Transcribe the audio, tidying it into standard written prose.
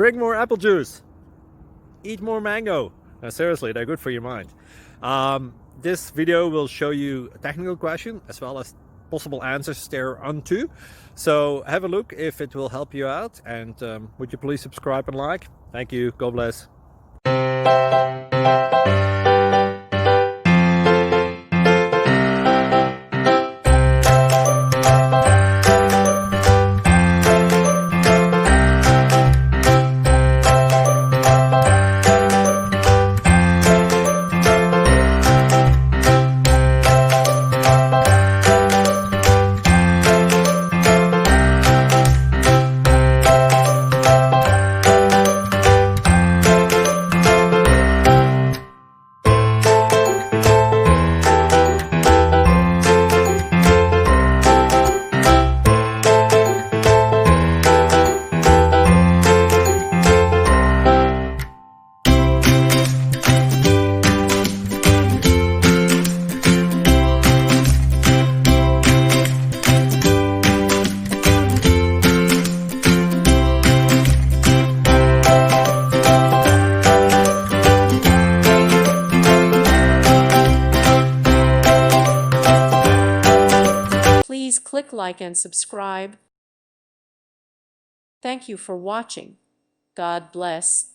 drink more apple juice, eat more mango. No, seriously, they're good for your mind. This video will show you a technical question as well as possible answers thereunto. So have a look if it will help you out, and would you please subscribe and like? Thank you. God bless. Please click like and subscribe. Thank you for watching. God bless.